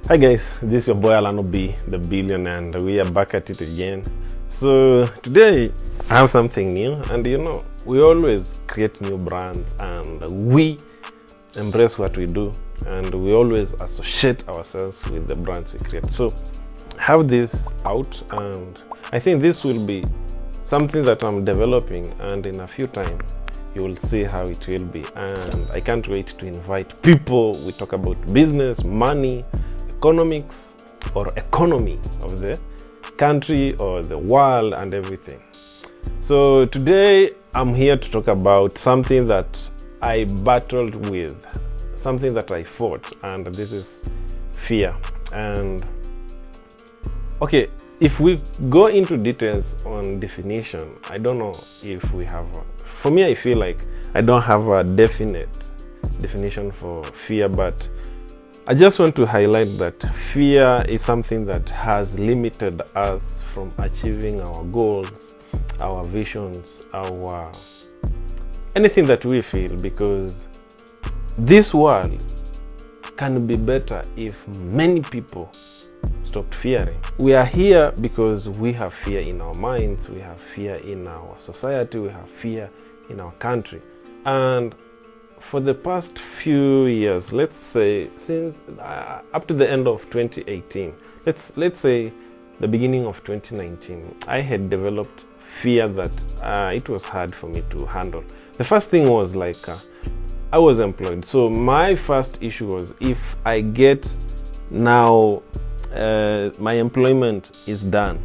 Hi guys, this is your boy Alano B, the billionaire, and we are back at it again. So today I have something new, and we always create new brands and we embrace what we do, and we always associate ourselves with the brands we create. So I have this out, and I think this will be something that I'm developing, and in a few times you will see how it will be. And I can't wait to invite people. We talk about business, money, economics, or economy of the country or the world and everything. So today I'm here to talk about something that I battled with, something that I fought, and this is fear. And okay, if we go into details on definition, I don't know if we have for me, I feel like I don't have a definite definition for fear, but I just want to highlight that fear is something that has limited us from achieving our goals, our visions, our anything that we feel, because this world can be better if many people stopped fearing. We are here because we have fear in our minds, we have fear in our society, we have fear in our country. And for the past few years, let's say since up to the end of 2018, let's say the beginning of 2019, I had developed fear that it was hard for me to handle. The first thing was like I was employed, so my first issue was, if I get now my employment is done,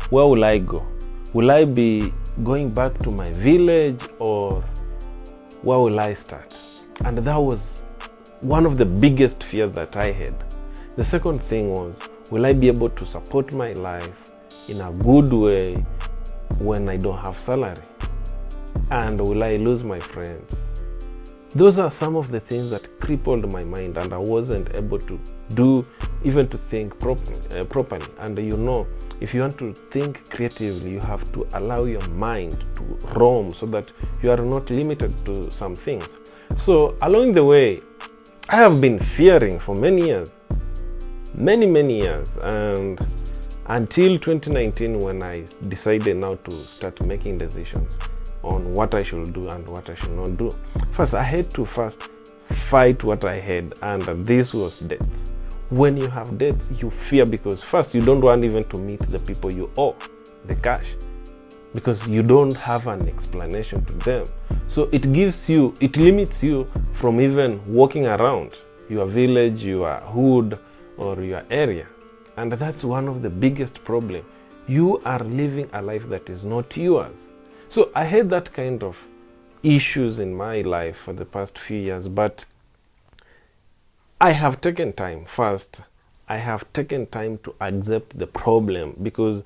where will I go? Will I be going back to my village, or where will I start? And that was one of the biggest fears that I had. The second thing was, will I be able to support my life in a good way when I don't have salary? And will I lose my friends? Those are some of the things that crippled my mind, and I wasn't able to do, even to think properly. And if you want to think creatively, you have to allow your mind to roam so that you are not limited to some things. So along the way, I have been fearing for many years, many years, and until 2019, when I decided now to start making decisions on what I should do and what I should not do. First, I had to fight what I had, and this was debts. When you have debts, you fear, because first, you don't want even to meet the people you owe the cash, because you don't have an explanation to them. So it limits you from even walking around your village, your hood, or your area. And that's one of the biggest problems. You are living a life that is not yours. So I had that kind of issues in my life for the past few years, but I have taken time. First, I have taken time to accept the problem, because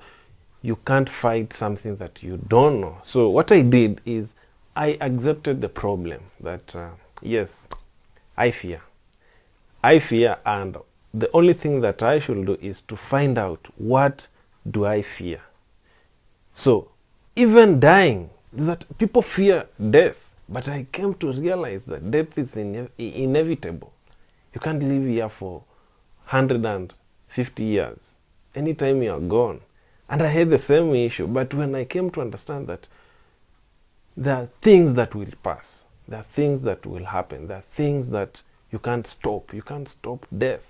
you can't fight something that you don't know. So what I did is I accepted the problem that yes, I fear, and the only thing that I should do is to find out, what do I fear? So even dying, that people fear death, but I came to realize that death is inevitable. You can't live here for 150 years. Anytime you are gone. And I had the same issue, but when I came to understand that there are things that will pass, there are things that will happen, there are things that you can't stop. You can't stop death.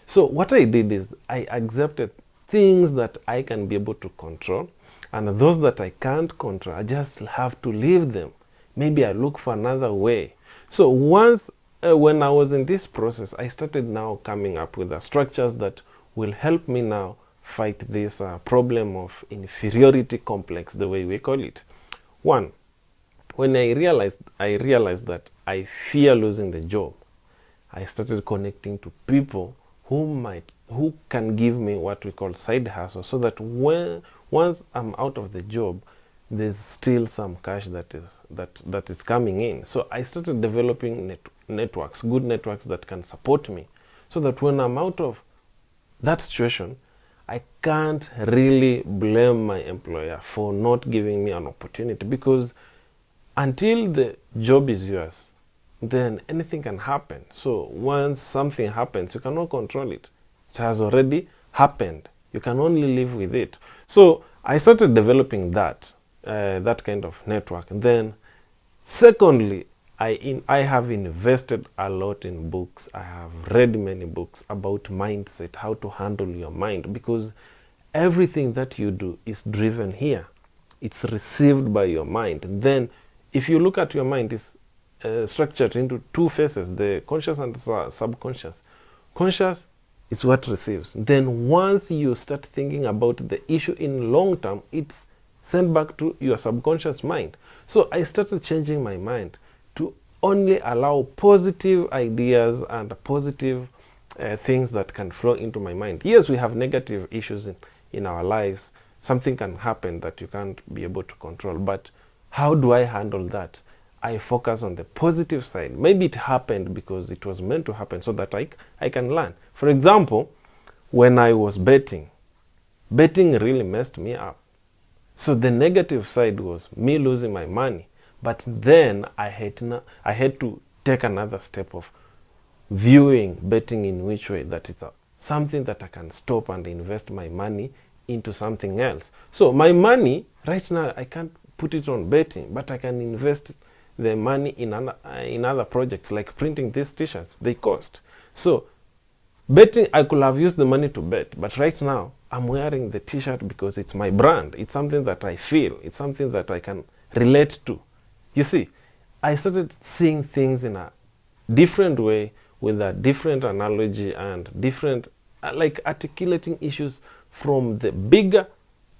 So what I did is I accepted things that I can be able to control, and those that I can't control, I just have to leave them. Maybe I look for another way. So once, when I was in this process, I started now coming up with the structures that will help me now fight this problem of inferiority complex, the way we call it. One, when I realized that I fear losing the job, I started connecting to people who can give me what we call side hustle, so that once I'm out of the job, there's still some cash that is coming in. So I started developing networks, good networks that can support me, so that when I'm out of that situation, I can't really blame my employer for not giving me an opportunity, because until the job is yours, then anything can happen. So once something happens, you cannot control it. It has already happened. You can only live with it. So I started developing that kind of network. And then secondly, I have invested a lot in books. I have read many books about mindset, how to handle your mind, because everything that you do is driven here. It's received by your mind. And then if you look at your mind, it's structured into two phases, the conscious and subconscious. Conscious is what receives. Then once you start thinking about the issue in long term, it's sent back to your subconscious mind. So I started changing my mind to only allow positive ideas and positive things that can flow into my mind. Yes, we have negative issues in our lives. Something can happen that you can't be able to control. But how do I handle that? I focus on the positive side. Maybe it happened because it was meant to happen so that I can learn. For example, when I was betting really messed me up. So the negative side was me losing my money. But then I had to take another step of viewing betting in which way, that it's something that I can stop and invest my money into something else. So my money right now, I can't put it on betting, but I can invest the money in other projects, like printing these t-shirts. They cost. So betting, I could have used the money to bet, but right now I'm wearing the t-shirt because it's my brand. It's something that I feel. It's something that I can relate to. You see, I started seeing things in a different way, with a different analogy and different, like articulating issues from the bigger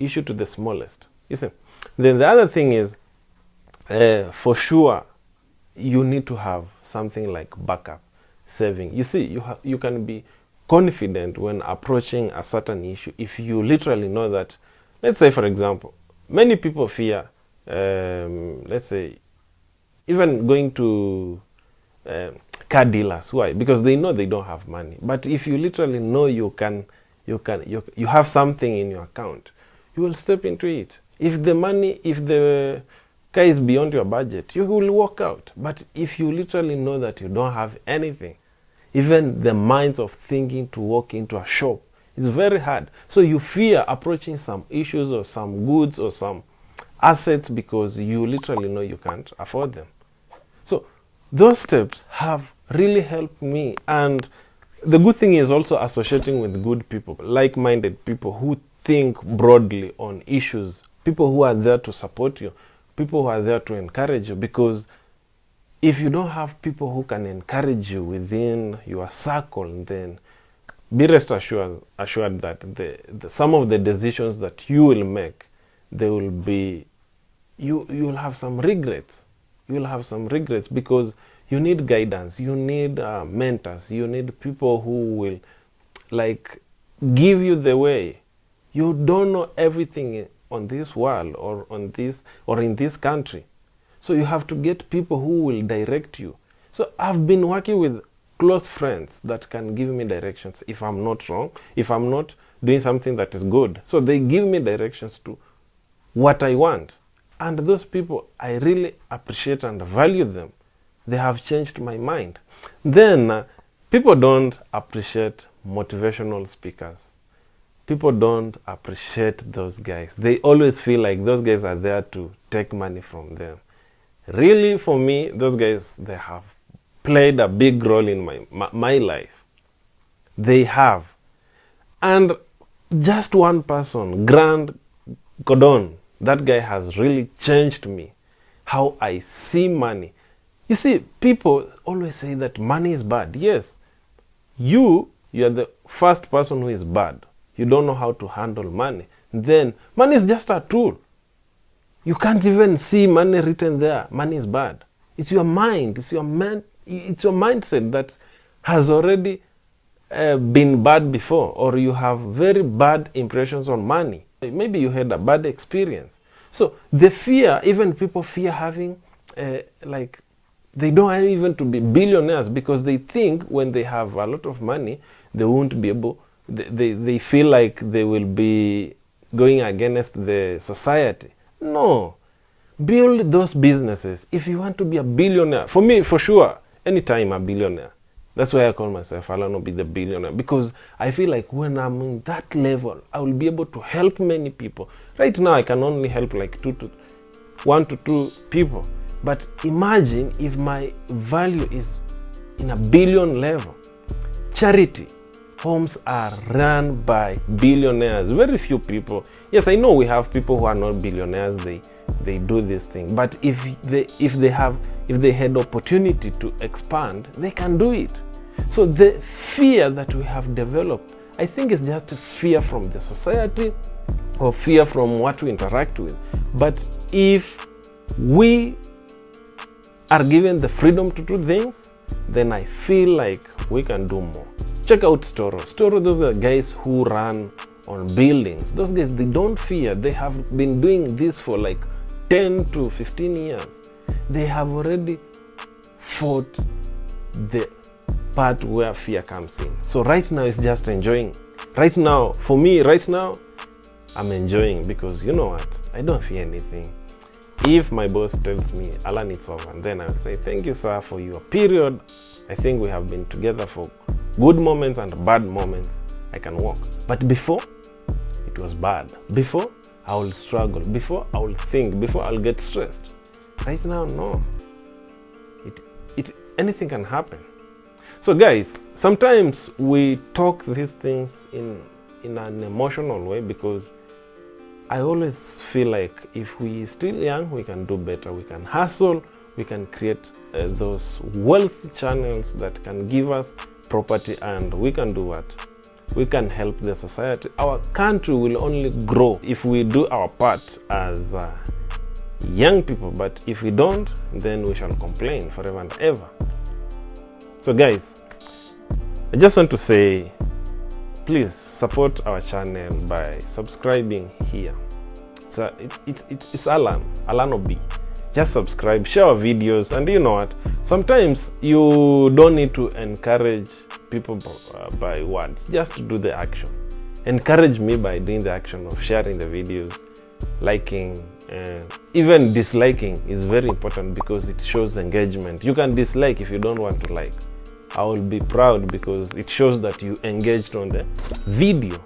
issue to the smallest. You see, then the other thing is, for sure, you need to have something like backup saving. You see, you can be confident when approaching a certain issue if you literally know that, let's say, for example, many people fear, let's say, even going to car dealers. Why? Because they know they don't have money. But if you literally know you have something in your account, you will step into it. If the car is beyond your budget, you will walk out. But if you literally know that you don't have anything, even the minds of thinking to walk into a shop is very hard. So you fear approaching some issues or some goods or some assets because you literally know you can't afford them. So those steps have really helped me. And the good thing is also associating with good people, like-minded people who think broadly on issues, people who are there to support you, people who are there to encourage you. Because if you don't have people who can encourage you within your circle, then be rest assured that some of the decisions that you will make, they will be, you'll have some regrets. You'll have some regrets because you need guidance, you need mentors, you need people who will give you the way. You don't know everything on this world or in this country. So you have to get people who will direct you. So I've been working with close friends that can give me directions if I'm not wrong, if I'm not doing something that is good. So they give me directions to what I want. And those people, I really appreciate and value them. They have changed my mind. Then people don't appreciate motivational speakers. People don't appreciate those guys. They always feel like those guys are there to take money from them. Really, for me, those guys, they have played a big role in my life. They have. And just one person, Grant Cardone, that guy has really changed me, how I see money. You see, people always say that money is bad. Yes, you're the first person who is bad. You don't know how to handle money. Then money is just a tool. You can't even see money written there. Money is bad. It's your mind. It's your mindset that has already been bad before, or you have very bad impressions on money. Maybe you had a bad experience. So the fear, even people fear having, they don't want even to be billionaires because they think when they have a lot of money, they won't be able, they feel like they will be going against the society. No. Build those businesses. If you want to be a billionaire, for me, for sure, anytime a billionaire. That's why I call myself Alano B the billionaire, because I feel like when I'm in that level, I will be able to help many people. Right now, I can only help like 1 to 2 people. But imagine if my value is in a billion level. Charity homes are run by billionaires. Very few people. Yes, I know we have people who are not billionaires. They do this thing. But if they had opportunity to expand, they can do it. So the fear that we have developed, I think, is just fear from the society or fear from what we interact with. But if we are given the freedom to do things, then I feel like we can do more. Check out Storo. Storo, those are guys who run on buildings. Those guys, they don't fear. They have been doing this for like 10 to 15 years. They have already fought the part where fear comes in. So right now, it's just enjoying. Right now, for me, I'm enjoying, because you know what? I don't fear anything. If my boss tells me, Alan, it's over, and then I'll say, thank you, sir, for your period. I think we have been together for good moments and bad moments. I can walk. But before, it was bad. Before, I will struggle. Before, I will think. Before, I'll get stressed. Right now, no. Anything can happen. So guys, sometimes we talk these things in an emotional way, because I always feel like if we still young, we can do better. We can hustle. We can create those wealth channels that can give us property, and we can do what? We can help the society. Our country will only grow if we do our part as young people. But if we don't, then we shall complain forever and ever. So guys, I just want to say, please support our channel by subscribing here. So it's Alano B. Just subscribe, share our videos, and you know what? Sometimes you don't need to encourage people by words. Just do the action. Encourage me by doing the action of sharing the videos, liking, even disliking is very important, because it shows engagement. You can dislike if you don't want to like. I will be proud, because it shows that you engaged on the video.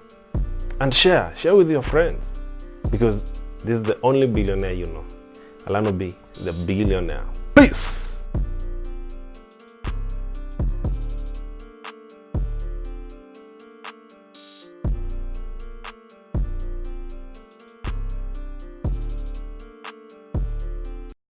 And share with your friends, because this is the only billionaire you know. Alano B, the billionaire. Peace.